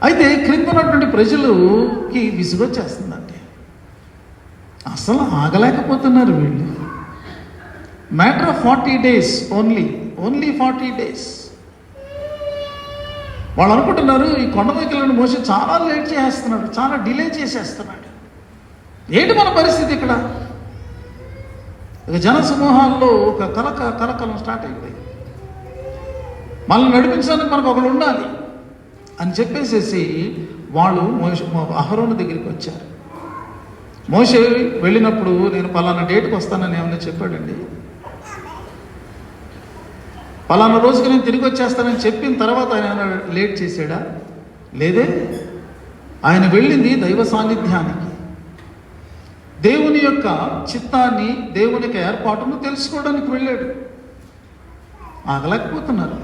అయితే క్రింద ఉన్నటువంటి ప్రజలుకి విసుగొచ్చేస్తుందండి. అసలు ఆగలేకపోతున్నారు వీళ్ళు. Matter of 40 days only 40 days. వాళ్ళు అనుకుంటున్నారు ఈ కొండ మీదకి మోసే చాలా లేట్ చేసేస్తున్నాడు, చాలా డిలే చేసేస్తున్నాడు. ఏంటి మన పరిస్థితి ఇక్కడ? ఇక జన సమూహాల్లో ఒక కలకలం స్టార్ట్ అయిపోయింది. మనల్ని నడిపించడానికి మనకు ఒకళ్ళు ఉండాలి అని చెప్పేసేసి వాళ్ళు అహరోను దగ్గరికి వచ్చారు. మోషే వెళ్ళినప్పుడు నేను పలానా డేట్కి వస్తానని ఏమన్నా చెప్పాడండి? పలానా రోజుకి నేను తిరిగి వచ్చేస్తానని చెప్పిన తర్వాత ఆయన లేట్ చేశాడా? లేదే. ఆయన వెళ్ళింది దైవ సాన్నిధ్యానికి, దేవుని యొక్క చిత్తాన్ని, దేవుని యొక్క ఏర్పాటును తెలుసుకోవడానికి వెళ్ళాడు. ఆగలేకపోతున్నారు.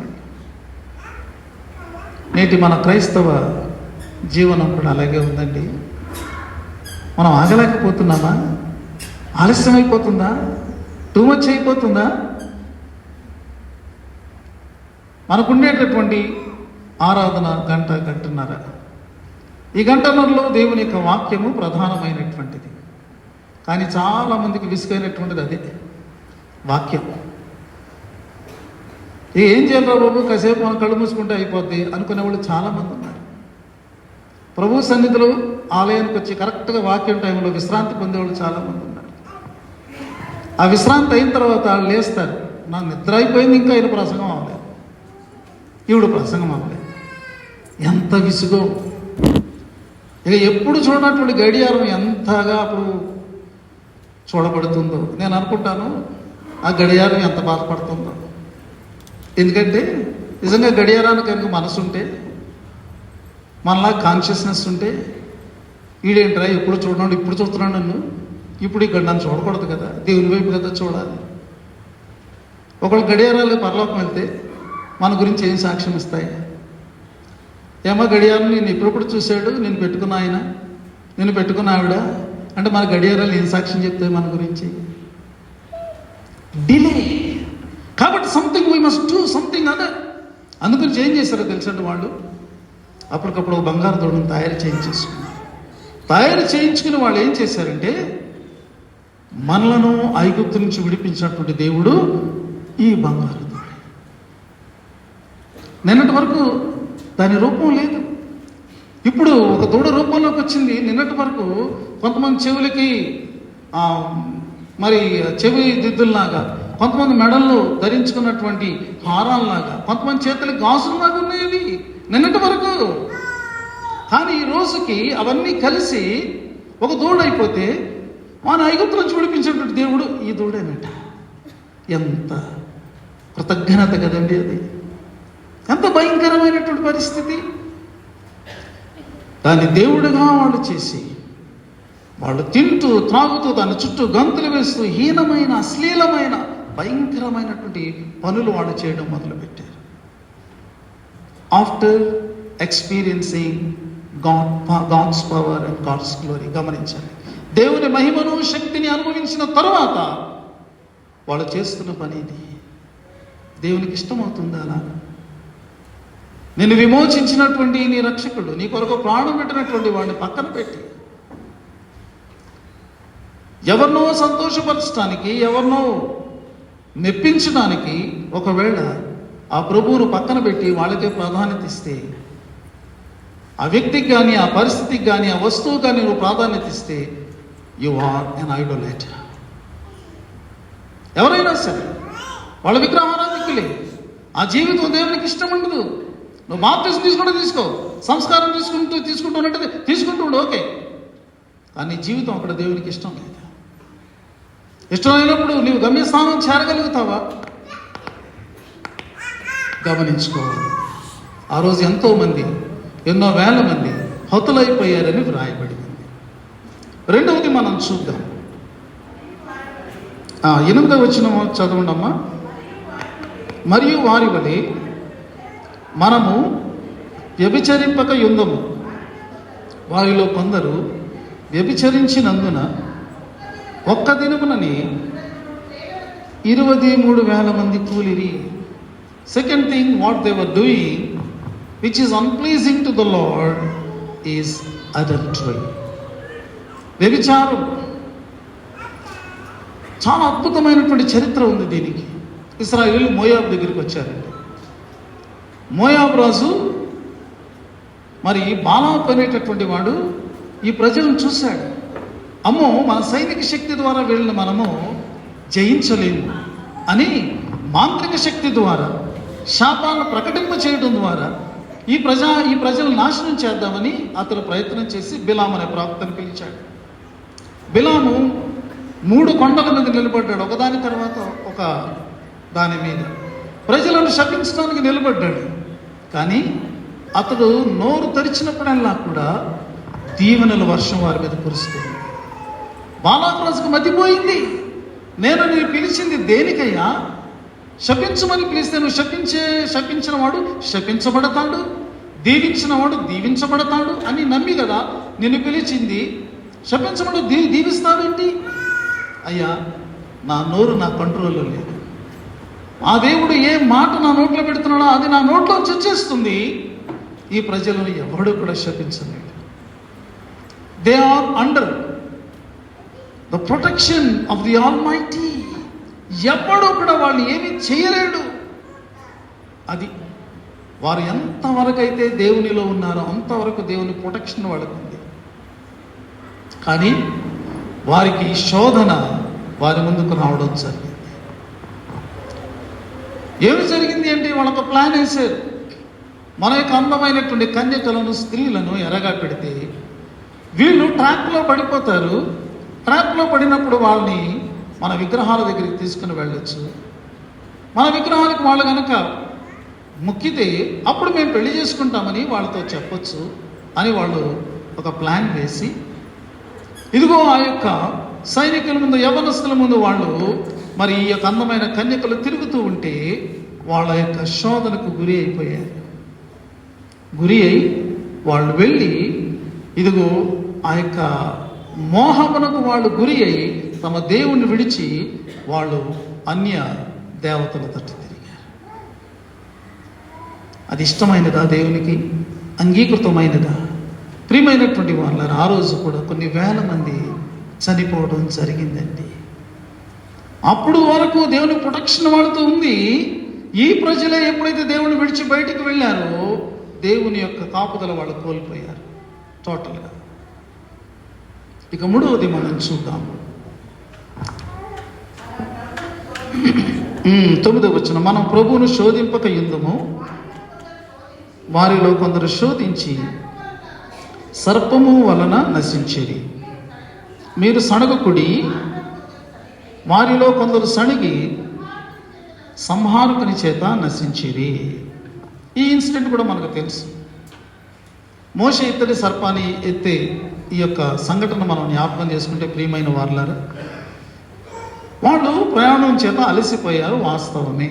నేటి మన క్రైస్తవ జీవనం కూడా అలాగే ఉందండి. మనం ఆగలేకపోతున్నామా? ఆలస్యం అయిపోతుందా? టూ మచ్ అయిపోతుందా? మనకుండేటటువంటి ఆరాధన గంటన్నర. ఈ గంటన్నరలో దేవుని యొక్క వాక్యము ప్రధానమైనటువంటిది. కానీ చాలామందికి విసుగైనటువంటిది అదే వాక్యం. ఏం చేయాలి బాబు, కాసేపు మనం కళ్ళు మూసుకుంటే అయిపోద్ది అనుకునే వాళ్ళు చాలామంది ఉన్నారు. ప్రభు సన్నిధిలో ఆలయానికి వచ్చి కరెక్ట్గా వాక్యం టైంలో విశ్రాంతి పొందేవాళ్ళు చాలామంది ఉన్నారు. ఆ విశ్రాంతి అయిన తర్వాత వాళ్ళు లేస్తారు, నాకు నిద్ర అయిపోయింది, ఇంకా ఈయన ప్రసంగం అవ్వలేదు, ఈవిడ ప్రసంగం అవ్వలేదు. ఎంత విసుగో! ఇక ఎప్పుడు చూడనటువంటి గడియారం ఎంతగా అప్పుడు చూడబడుతుందో నేను అనుకుంటాను. ఆ గడియారం ఎంత బాధపడుతుందో. ఎందుకంటే నిజంగా గడియారానికి కనుక మనసు ఉంటే, మనలా కాన్షియస్నెస్ ఉంటే, ఈడేంట్రా ఎప్పుడు చూడడం, ఇప్పుడు చూస్తున్నాడు నన్ను, ఇప్పుడు ఇక్కడ నన్ను చూడకూడదు కదా, దేవుని వైపు కదా చూడాలి. ఒకళ్ళు గడియారాలు పరలోకం వెళ్తే మన గురించి ఏం సాక్ష్యం ఇస్తాయి? ఏమో గడియారం నేను ఎప్పుడెప్పుడు చూశాడు, నేను పెట్టుకున్న ఆయన, నేను పెట్టుకున్న ఆవిడ అంటే మన గడియారాలు ఏం సాక్ష్యం చెప్తాయి మన గురించి? డిలే. కాబట్టి something we must do something other. అందుకని ఏం చేశారో తెలుసండి, వాళ్ళు అప్పటికప్పుడు బంగారు దూడను తయారు చేయించుకున్నారు. తయారు చేయించుకుని వాళ్ళు ఏం చేశారంటే, మనలను ఐగుప్తు నుంచి విడిపించినటువంటి దేవుడు ఈ బంగారు దూడ. నిన్నటి వరకు దాని రూపం లేదు, ఇప్పుడు ఒక దూడ రూపంలోకి వచ్చింది. నిన్నటి వరకు కొంతమంది చెవులకి మరి చెవి దిద్దుల్లాగా, కొంతమంది మెడల్లో ధరించుకున్నటువంటి హారాల్లాగా, కొంతమంది చేతులకి గాజుల్లాగా ఉన్నాయి నిన్నటి వరకు. కానీ ఈ రోజుకి అవన్నీ కలిసి ఒక దూడ అయిపోతే మన ఐగుప్తు నుంచి విడిపించినటువంటి దేవుడు ఈ దూడేనట. ఎంత కృతజ్ఞత కదండి అది! ఎంత భయంకరమైనటువంటి పరిస్థితి! దాన్ని దేవుడుగా వాళ్ళు చేసి, వాళ్ళు తింటూ త్రాగుతూ దాని చుట్టూ గంతులు వేస్తూ హీనమైన, అశ్లీలమైన, భయంకరమైనటువంటి పనులు వాళ్ళు చేయడం మొదలుపెట్టారు. After experiencing God's power and God's glory. గమనించాలి, దేవుని మహిమను, శక్తిని అనుభవించిన తరువాత వాళ్ళు చేస్తున్న పని ఇది. దేవునికి ఇష్టమవుతుందా? అలా నిన్ను విమోచించినటువంటి నీ రక్షకుడు, నీ కొరకు ప్రాణం పెట్టినటువంటి వాడిని పక్కన పెట్టి ఎవరినో సంతోషపరచడానికి, ఎవరినో మెప్పించడానికి ఒకవేళ ఆ ప్రభువును పక్కన పెట్టి వాళ్ళకే ప్రాధాన్యత ఇస్తే, ఆ వ్యక్తికి కానీ, ఆ పరిస్థితికి కానీ, ఆ వస్తువు కానీ నువ్వు ప్రాధాన్యత ఇస్తే, యు ఆర్ ఎన్ ఐడోలేటర్. ఎవరైనా సరే వాళ్ళ విగ్రహారాధికులే. ఆ జీవితం దేవునికి ఇష్టం ఉండదు. నువ్వు బాప్తిజం తీసుకో, సంస్కారం తీసుకుంటున్నట్టు తీసుకుంటూ ఉండు, ఓకే. కానీ జీవితం అక్కడ దేవునికి ఇష్టం లేదు. ఇష్టమైనప్పుడు నీవు గమ్యస్థానం చేరగలుగుతావా? గమనించుకోవాలి. ఆ రోజు ఎంతోమంది, ఎన్నో వేల మంది హతులైపోయారని వ్రాయబడింది. రెండవది మనం చూద్దాం. 8వ వచనం చదవండి అమ్మా. మరియు వారి వలె మనము వ్యభిచరింపక యుందము, వారిలో కొందరు వ్యభిచరించినందున ఒక్క దినమునని 23,000 మంది కూలిరి. Second thing, what they were doing, which is unpleasing to the Lord, is adultery. వ్యభిచారం. చాలా అద్భుతమైనటువంటి చరిత్ర ఉంది దీనికి. ఇశ్రాయేలు మోయాబు దగ్గరికి వచ్చారండి. మోయాబు రాజు మరి బాలాకు అనేటటువంటి వాడు ఈ ప్రజలను చూశాడు. అమ్మో, మన సైనిక శక్తి ద్వారా వీళ్ళని మనము జయించలేము అని మాంత్రిక శక్తి ద్వారా, శాపాలను ప్రకటింప చేయడం ద్వారా ఈ ప్రజలు నాశనం చేద్దామని అతను ప్రయత్నం చేసి బిలాము అనే ప్రవక్తను పిలిచాడు. బిలాము 3 కొండల మీద నిలబడ్డాడు, ఒకదాని తర్వాత ఒక దాని మీద ప్రజలను శపించడానికి నిలబడ్డాడు. కానీ అతడు నోరు తెరిచినప్పుడల్లా కూడా దీవెనల వర్షం వారి మీద కురుస్తుంది. బాలాకు రాజుకు మతిపోయింది. నేను పిలిచింది దేనికయ్యా? శపించమని పిలిస్తే నువ్వు శపించిన వాడు శపించబడతాడు, దీవించిన వాడు దీవించబడతాడు అని నమ్మి కదా నిన్ను పిలిచింది. శపించబడు దీవిస్తావేంటి? అయ్యా, నా నోరు నా కంట్రోల్లో లేదు. ఆ దేవుడు ఏ మాట నా నోట్లో పెడుతున్నాడో అది నా నోట్లో వచ్చేస్తుంది. ఈ ప్రజలను ఎవడు కూడా శపించలేడు. They are under the protection of the Almighty. ఎవడు కూడా వాళ్ళు ఏమీ చేయలేడు. అది వారు ఎంతవరకు అయితే దేవునిలో ఉన్నారో అంతవరకు దేవుని ప్రొటెక్షన్ వాళ్ళకు ఉంది. కానీ వారికి శోధన వారి ముందుకు రావడం జరిగింది. ఏమి జరిగింది అంటే వాళ్ళొక ప్లాన్ వేశారు. మన యొక్క అందమైనటువంటి కన్యకలను, స్త్రీలను ఎరగా పెడితే వీళ్ళు ట్రాప్లో పడిపోతారు. ట్రాప్లో పడినప్పుడు వాళ్ళని మన విగ్రహాల దగ్గరికి తీసుకుని వెళ్ళొచ్చు. మన విగ్రహాలకు వాళ్ళు కనుక మొక్కితే అప్పుడు మేము పెళ్లి చేసుకుంటామని వాళ్ళతో చెప్పొచ్చు అని వాళ్ళు ఒక ప్లాన్ వేసి ఇదిగో ఆ యొక్క సైనికుల ముందు, యవనస్తుల ముందు వాళ్ళు మరి ఈ యొక్క అందమైన కన్యకలు తిరుగుతూ ఉంటే వాళ్ళ యొక్క శోధనకు గురి అయిపోయారు. గురి అయి వాళ్ళు వెళ్ళి ఇదిగో ఆ యొక్క మోహమునకు వాళ్ళు గురి అయి తమ దేవుణ్ణి విడిచి వాళ్ళు అన్య దేవతల తట్టు తిరిగారు. అది ఇష్టమైనదా దేవునికి? అంగీకృతమైనదా? ప్రియమైనటువంటి వాళ్ళ ఆ రోజు కూడా కొన్ని వేల మంది చనిపోవడం జరిగిందండి. అప్పుడు వరకు దేవుని ప్రొటెక్షన్ వాడుతూ ఉంది. ఈ ప్రజలే ఎప్పుడైతే దేవుని విడిచి బయటికి వెళ్ళారో దేవుని యొక్క కాపుదల వాళ్ళు కోల్పోయారు టోటల్గా. ఇక మూడవది మనం చూద్దాం. 9వ వచనం, మనం ప్రభువును శోధింపక యుందుము, వారిలో కొందరు శోధించి సర్పము వలన నశించేది. మీరు సణగకుడి, వారిలో కొందరు సణిగి సంహారకుని చేత నశించేది. ఈ ఇన్సిడెంట్ కూడా మనకు తెలుసు. మోషే ఇత్తడి సర్పాన్ని ఎత్తే ఈ యొక్క సంఘటన మనం జ్ఞాపకం చేసుకుంటే ప్రియమైన వారులారా, వాళ్ళు ప్రయాణం చేత అలసిపోయారు, వాస్తవమే.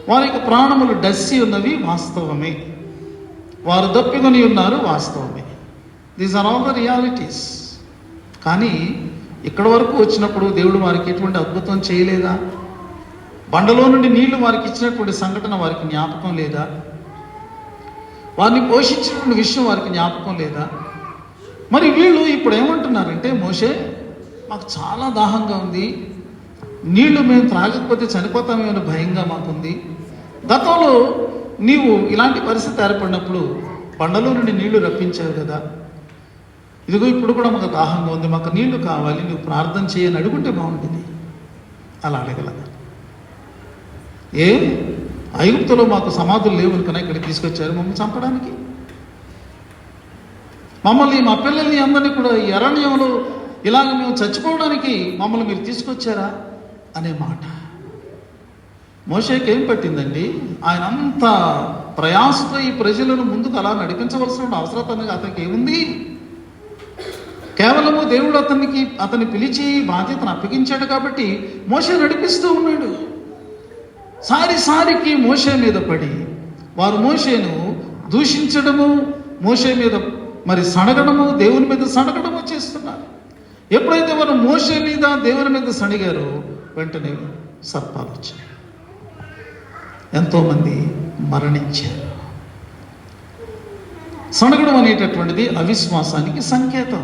వారి యొక్క ప్రాణములు డస్సి ఉన్నవి, వాస్తవమే. వారు దప్పికొని ఉన్నారు, వాస్తవమే. These are all the realities. కానీ ఇక్కడ వరకు వచ్చినప్పుడు దేవుడు వారికి ఎటువంటి అద్భుతం చేయలేదా? బండలో నుండి నీళ్లు వారికి ఇచ్చినటువంటి సంఘటన వారికి జ్ఞాపకం లేదా? వారిని పోషించినటువంటి విషయం వారికి జ్ఞాపకం లేదా? మరి వీళ్ళు ఇప్పుడు ఏమంటున్నారంటే, మోషే మాకు చాలా దాహంగా ఉంది, నీళ్లు మేము త్రాగకపోతే చనిపోతామేమో భయంగా మాకుంది. గతంలో నీవు ఇలాంటి పరిస్థితి ఏర్పడినప్పుడు బండలో నుండి నీళ్లు రప్పించావు కదా, ఇదిగో ఇప్పుడు కూడా మాకు దాహంగా ఉంది, మాకు నీళ్లు కావాలి, నువ్వు ప్రార్థన చేయని అడుగుంటే బాగుంటుంది. అలా అడగలగా. ఐగుప్తులో మాకు సమాధులు లేవు కనుక ఇక్కడికి తీసుకొచ్చారు మమ్మల్ని చంపడానికి. మమ్మల్ని, మా పిల్లల్ని అందరినీ కూడా ఈ అరణ్యంలో ఇలాగ మేము చచ్చిపోవడానికి మమ్మల్ని మీరు తీసుకొచ్చారా అనే మాట. మోషేకి ఏం పట్టిందండి? ఆయన అంత ప్రయాసతో ఈ ప్రజలను ముందుకు అలా నడిపించవలసిన అవసరం అతనికి ఏముంది? కేవలము దేవుడు అతన్ని పిలిచి బాధ్యతను అప్పగించాడు కాబట్టి మోషే నడిపిస్తూ ఉన్నాడు. సారికి మోషే మీద పడి వారు మోషేను దూషించడము, మోషే మీద మరి సణగడము, దేవుని మీద సణగడము చేస్తున్నారు. ఎప్పుడైతే వారు మోషే మీద దేవుని మీద సణిగారో వెంటనే సర్పాలు వచ్చాయి, ఎంతోమంది మరణించారు. సణగడం అనేటటువంటిది అవిశ్వాసానికి సంకేతం.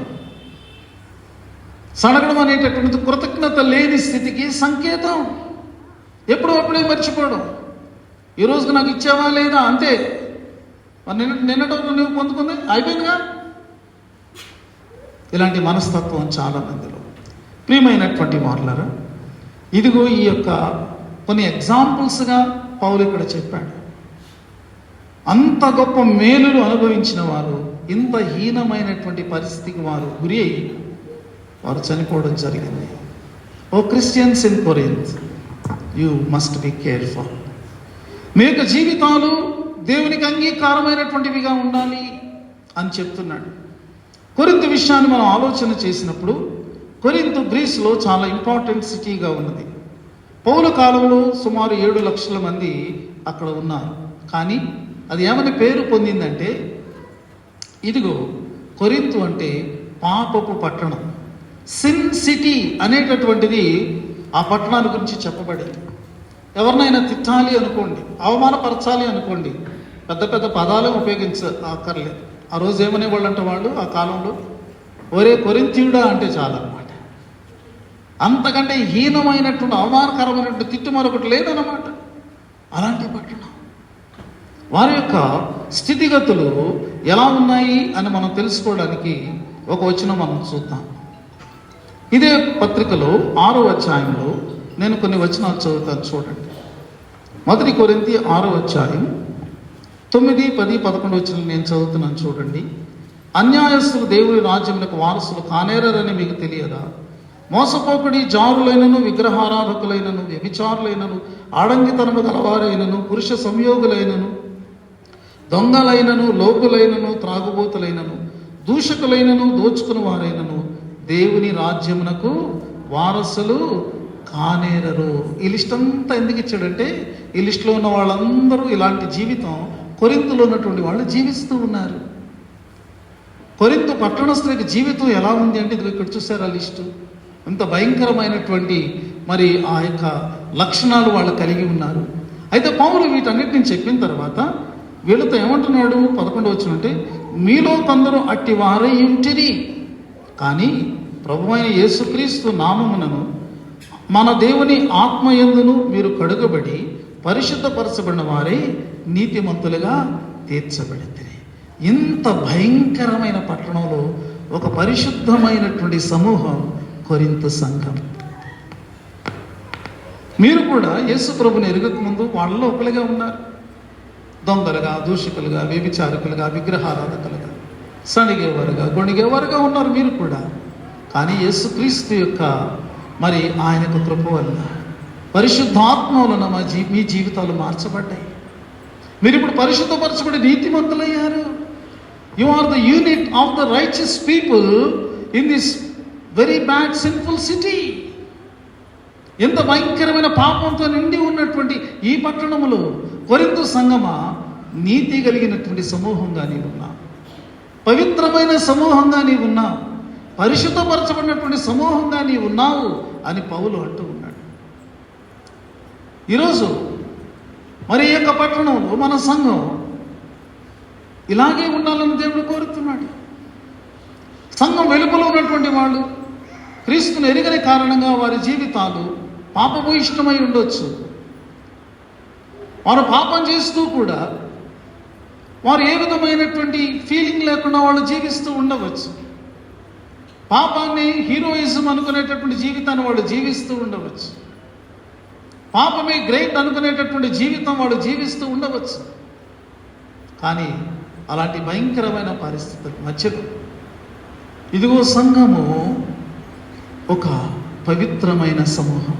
సణగడం అనేటటువంటిది కృతజ్ఞత లేని స్థితికి సంకేతం. ఎప్పుడప్పుడే మర్చిపోవడం. ఈ రోజుకి నాకు ఇచ్చావా లేదా అంతే, నిన్నటి నువ్వు పొందుకుంది అయిపోయిందిగా. ఇలాంటి మనస్తత్వం చాలా మందిలో. ప్రియమైనటువంటి వారులారా, ఇదిగో ఈ యొక్క కొన్ని ఎగ్జాంపుల్స్గా పౌలు ఇక్కడ చెప్పాడు. అంత గొప్ప మేలులు అనుభవించిన వారు ఇంత హీనమైనటువంటి పరిస్థితికి వారు గురి అయ్యి వారు చనిపోవడం జరిగింది. O Christians in Corinth, you must be careful. మీ యొక్క జీవితాలు దేవునికి అంగీకారమైనటువంటివిగా ఉండాలి అని చెప్తున్నాడు. కొరింథు విషయాన్ని మనం ఆలోచన చేసినప్పుడు, కొరింథు గ్రీస్లో చాలా ఇంపార్టెంట్ సిటీగా ఉన్నది. పౌలు కాలంలో సుమారు 7 లక్షల మంది అక్కడ ఉన్నారు. కానీ అది ఏమని పేరు పొందిందంటే, ఇదిగో కొరింథు అంటే పాపపు పట్టణం, సిన్ సిటీ అనేటటువంటిది ఆ పట్టణాల గురించి చెప్పబడింది. ఎవరినైనా తిట్టాలి అనుకోండి, అవమానపరచాలి అనుకోండి, పెద్ద పెద్ద పదాలు ఉపయోగించక్కర్లేదు. ఆ రోజు ఏమనేవాళ్ళు అంటే వాళ్ళు ఆ కాలంలో, ఒరే కొరింథీయుడా అంటే చాలన్నమాట. అంతకంటే హీనమైనటువంటి అవమానకరమైనటువంటి తిట్టు మరొకటి లేదన్నమాట. అలాంటి పట్టణం. వారి యొక్క స్థితిగతులు ఎలా ఉన్నాయి అని మనం తెలుసుకోవడానికి ఒక వచనం మనం చూద్దాం. ఇదే పత్రికలో 6వ అధ్యాయంలో నేను కొన్ని వచనాలు చదువుతాను, చూడండి. 1 కొరింథీ 6వ అధ్యాయం 9, 10, 11 వచనాలు నేను చదువుతున్నాను, చూడండి. అన్యాయస్తులు దేవుని రాజ్యములకు వారసులు కానేరని మీకు తెలియదా? మోసపోకడి, జారులైనను, విగ్రహారాధకులైనను, వ్యభిచారులైనను, ఆడంగితనము గలవారైనను, పురుష సంయోగులైనను, దొంగలైనను, లోకులైనను, త్రాగుబోతులైనను, దూషకులైనను దోచుకుని వారైనను దేవుని రాజ్యమునకు వారసులు కానేరరు. ఈ లిస్ట్ అంతా ఎందుకు ఇచ్చాడంటే, ఈ లిస్టులో ఉన్న వాళ్ళందరూ ఇలాంటి జీవితం కొరింథులో ఉన్నటువంటి వాళ్ళు జీవిస్తూ ఉన్నారు. కొరింథు పట్టణస్థులకి జీవితం ఎలా ఉంది అంటే, ఇది ఇక్కడ చూసారు ఆ లిస్టు. ఎంత భయంకరమైనటువంటి మరి ఆ యొక్క లక్షణాలు వాళ్ళు కలిగి ఉన్నారు. అయితే పౌలు వీటన్నిటిని చెప్పిన తర్వాత వీళ్ళతో ఏమంటున్నాడు? 11 వచనం, మీలో కొందరు అట్టి వారై ఉంటిరి, కానీ ప్రభువైన యేసుక్రీస్తు నామమునను మన దేవుని ఆత్మయందును మీరు కడుగబడి పరిశుద్ధపరచబడిన వారై నీతిమంతులుగా తీర్చబడింది. ఇంత భయంకరమైన పట్టణంలో ఒక పరిశుద్ధమైనటువంటి సమూహం కొరింథు సంఘం. మీరు కూడా యేసు ప్రభుని ఎరుగక ముందు వాళ్ళలో ఒకరిగా ఉన్నారు. దొంగలుగా, దూషకులుగా, వ్యభిచారకులుగా, విగ్రహారాధకులుగా, సణిగేవారుగా, గొణిగేవారుగా ఉన్నారు మీరు కూడా. కానీ యేసుక్రీస్తు యొక్క మరి ఆయనకు కృప వలన, పరిశుద్ధాత్మ వలన మీ జీవితాలు మార్చబడ్డాయి. మీరు ఇప్పుడు పరిశుద్ధపరచబడి నీతిమంతులయ్యారు. You are the unit of the righteous people in this very bad sinful city. ఎంత భయంకరమైన పాపంతో నిండి ఉన్నటువంటి ఈ పట్టణములో కొరింథు సంఘమా, నీతి కలిగినటువంటి సమూహంగా నీవున్నావు, పవిత్రమైన సమూహంగా నీవున్నావు, పరిశుద్ధపరచబడినటువంటి సమూహంగా నీవున్నావు అని పౌలు అంటూ ఉన్నాడు. ఈరోజు మరి ఈ యొక్క పట్టణంలో మన సంఘం ఇలాగే ఉండాలని దేవుడు కోరుతున్నాడు. సంఘం వెలుపల ఉన్నటువంటి వాళ్ళు క్రీస్తును ఎరుగని కారణంగా వారి జీవితాలు పాపము ఇష్టమై ఉండొచ్చు. వారు పాపం చేస్తూ కూడా వారు ఏ విధమైనటువంటి ఫీలింగ్ లేకుండా వాళ్ళు జీవిస్తూ ఉండవచ్చు. పాపాన్ని హీరోయిజం అనుకునేటటువంటి జీవితాన్ని వాళ్ళు జీవిస్తూ ఉండవచ్చు. పాపమే గ్రేట్ అనుకునేటటువంటి జీవితం వాళ్ళు జీవిస్తూ ఉండవచ్చు. కానీ అలాంటి భయంకరమైన పరిస్థితుల మధ్యలో ఇదిగో సంఘము ఒక పవిత్రమైన సమూహం,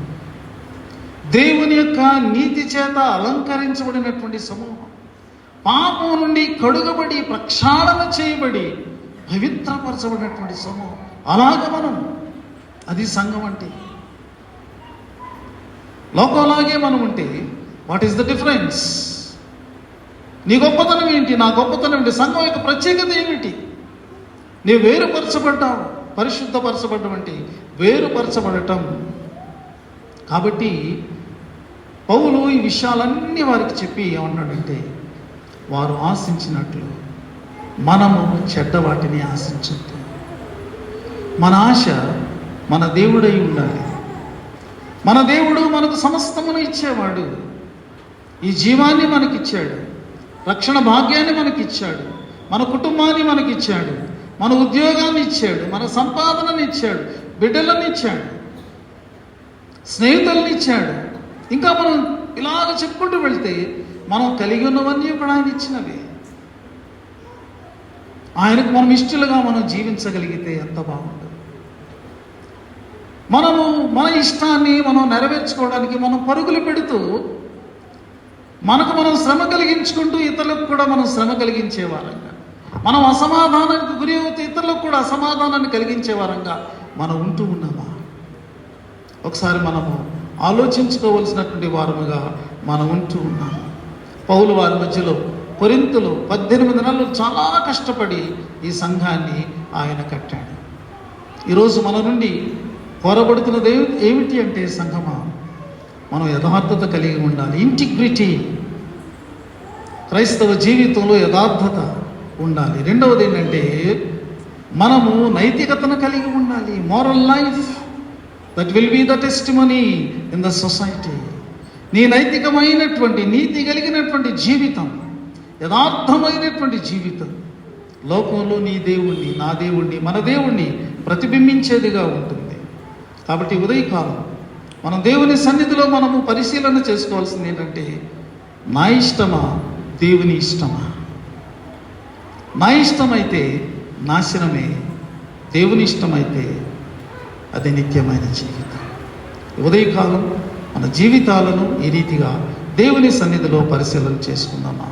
దేవుని యొక్క నీతి చేత అలంకరించబడినటువంటి సమూహం, పాపం నుండి కడుగబడి ప్రక్షాళన చేయబడి పవిత్రపరచబడినటువంటి సమూహం. అలాగ మనం, అది సంఘం అంటే. లోకంలాగే మనం ఉంటే వాట్ ఈస్ ద డిఫరెన్స్? నీ గొప్పతనం ఏంటి, నా గొప్పతనం ఏంటి? సంఘం యొక్క ప్రత్యేకత ఏమిటి? నీవు వేరుపరచబడ్డావు. పరిశుద్ధపరచబడ్డం అంటే వేరుపరచబడటం. కాబట్టి పౌలు ఈ విషయాలన్నీ వారికి చెప్పి ఏమన్నాడంటే, వారు ఆశించినట్లు మనము చెడ్డ వాటిని ఆశించొద్దు. మన ఆశ మన దేవుడై ఉండాలి. మన దేవుడు మనకు సమస్తమును ఇచ్చేవాడు. ఈ జీవాన్ని మనకిచ్చాడు, రక్షణ భాగ్యాన్ని మనకిచ్చాడు, మన కుటుంబాన్ని మనకిచ్చాడు, మన ఉద్యోగాన్ని ఇచ్చాడు, మన సంపాదనని ఇచ్చాడు, బిడ్డలను ఇచ్చాడు, స్నేహితులను ఇచ్చాడు. ఇంకా మనం ఇలాగ చెప్పుకుంటూ వెళ్తే మనం కలిగి ఉన్నవన్నీ కూడా ఆయన ఇచ్చినవి. ఆయనకు మనం ఇష్టలుగా మనం జీవించగలిగితే ఎంత బాగుంటుంది. మనము మన ఇష్టాన్ని మనం నెరవేర్చుకోవడానికి మనం పరుగులు పెడుతూ, మనకు మనం శ్రమ కలిగించుకుంటూ ఇతరులకు కూడా మనం శ్రమ కలిగించే వారంగా, మనం అసమాధానానికి గురి అవుతూ ఇతరులకు కూడా అసమాధానాన్ని కలిగించే వారంగా మనం ఉంటూ ఉన్నామా? ఒకసారి మనము ఆలోచించుకోవలసినటువంటి వారముగా మనం ఉంటూ ఉన్నాము. పౌలు వారి మధ్యలో కొరింథులో 18 నెలలు చాలా కష్టపడి ఈ సంఘాన్ని ఆయన కట్టాడు. ఈరోజు మన నుండి కోరబడుతున్నది ఏమిటి అంటే, సంఘమా, మనం యథార్థత కలిగి ఉండాలి. ఇంటిగ్రిటీ, క్రైస్తవ జీవితంలో యథార్థత ఉండాలి. రెండవది ఏంటంటే, మనము నైతికతను కలిగి ఉండాలి. Moral life that will be the testimony in the society. నీ నైతికమైనటువంటి, నీతి కలిగినటువంటి జీవితం, యథార్థమైనటువంటి జీవితం లోకంలో నీ దేవుణ్ణి, నా దేవుణ్ణి, మన దేవుణ్ణి ప్రతిబింబించేదిగా ఉంటుంది. కాబట్టి ఉదయకాలం మనం దేవుని సన్నిధిలో మనము పరిశీలన చేసుకోవాల్సింది ఏంటంటే, నా ఇష్టమా, దేవుని ఇష్టమా? నా ఇష్టమైతే నాశనమే, దేవుని ఇష్టమైతే అది నిత్యమైన జీవితం. ఉదయకాలం మన జీవితాలను ఈ రీతిగా దేవుని సన్నిధిలో పరిశీలన చేసుకుందామా?